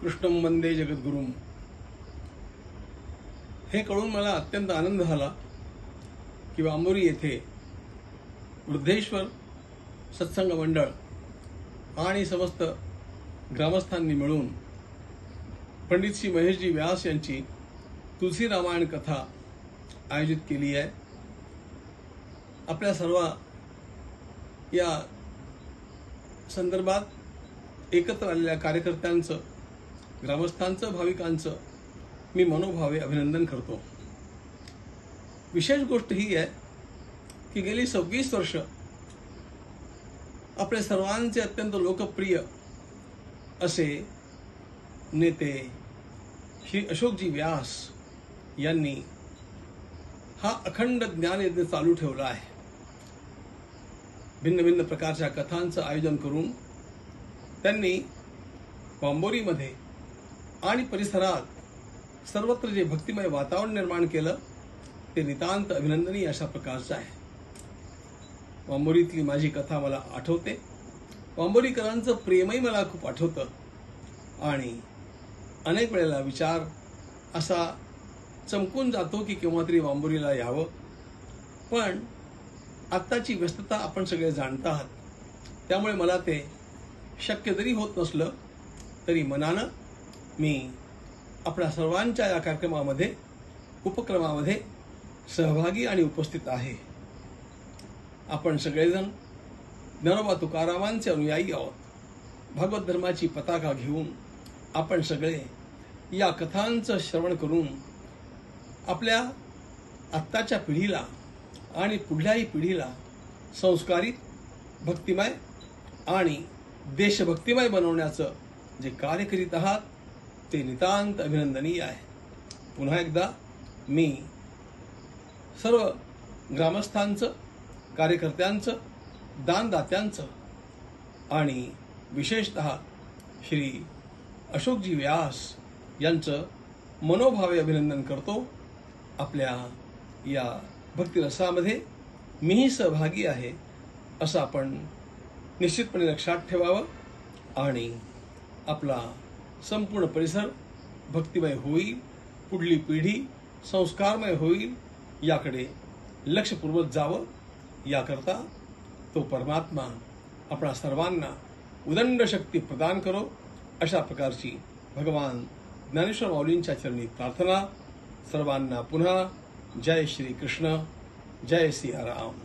कृष्णं वंदे जगद्गुरुं। हे कळून मला अत्यंत आनंद झाला की वांबोरी येथे वृद्धेश्वर सत्संग मंडळ आणि समस्त ग्रामस्थांनी मिळून पंडित श्री महेशजी व्यास यांची तुलसी रामायण कथा आयोजित केली आहे। आपल्या सर्व या संदर्भात एकत्र आलेल्या कार्यकर्त्यांचं, ग्रामस्थांचं, भाविकांचं मी मनोभावे अभिनंदन करतो। विशेष गोष्ट ही आहे की गेली 26 वर्ष आपले सर्वांचे अत्यंत लोकप्रिय असे नेते श्री अशोकजी व्यास यांनी हा अखंड ज्ञानयज्ञ चालू ठेवला आहे। भिन्न भिन्न प्रकारच्या कथांचं आयोजन करून त्यांनी वांबोरीमध्ये आणि परिसरात सर्वत्र जे भक्तिमय वातावरण निर्माण केलं ते नितांत अभिनंदनीय अशा प्रकारचं आहे। वांबोरीतली माझी कथा मला आठवते, वांबोरीकरांचं प्रेमही मला खूप आठवतं आणि अनेक वेळेला विचार असा चमकून जातो की केव्हा तरी वांबोरीला यावं, पण आत्ताची व्यस्तता आपण सगळे जाणता आहात, त्यामुळे मला ते शक्य जरी होत नसलं तरी मनानं मी आपल्या सर्वांच्या या कार्यक्रमामध्ये, उपक्रमामध्ये सहभागी आणि उपस्थित आहे। आपण सगळेजण ज्ञानोबा तुकारामांचे अनुयायी आहोत। भागवत धर्माची पताका घेऊन आपण सगळे या कथांचं श्रवण करून आपल्या आत्ताच्या पिढीला आणि पुढल्याही पिढीला संस्कारित, भक्तिमय आणि देशभक्तिमय बनवण्याचं जे कार्य करीत आहात ते नितांत अभिनंदनीय आहे। पुन्हा एकदा मी सर्व ग्रामस्थांचं, कार्यकर्त्यांचं, दानदात्यांचं आणि विशेषतः श्री अशोकजी व्यास यांचं मनोभावे अभिनंदन करतो। आपल्या या भक्तिरसामध्ये मीही सहभागी आहे असं आपण निश्चितपणे लक्षात ठेवावं आणि आपला संपूर्ण परिसर भक्तिमय होईल, पुढली पिढी संस्कारमय होईल याकडे लक्ष पुरवत जावं। याकरता तो परमात्मा आपणा सर्वांना उदंड शक्ती प्रदान करो अशा प्रकारची भगवान ज्ञानेश्वर माऊलींच्या चरणी प्रार्थना। सर्वांना पुन्हा जय श्री कृष्ण, जय सिया राम।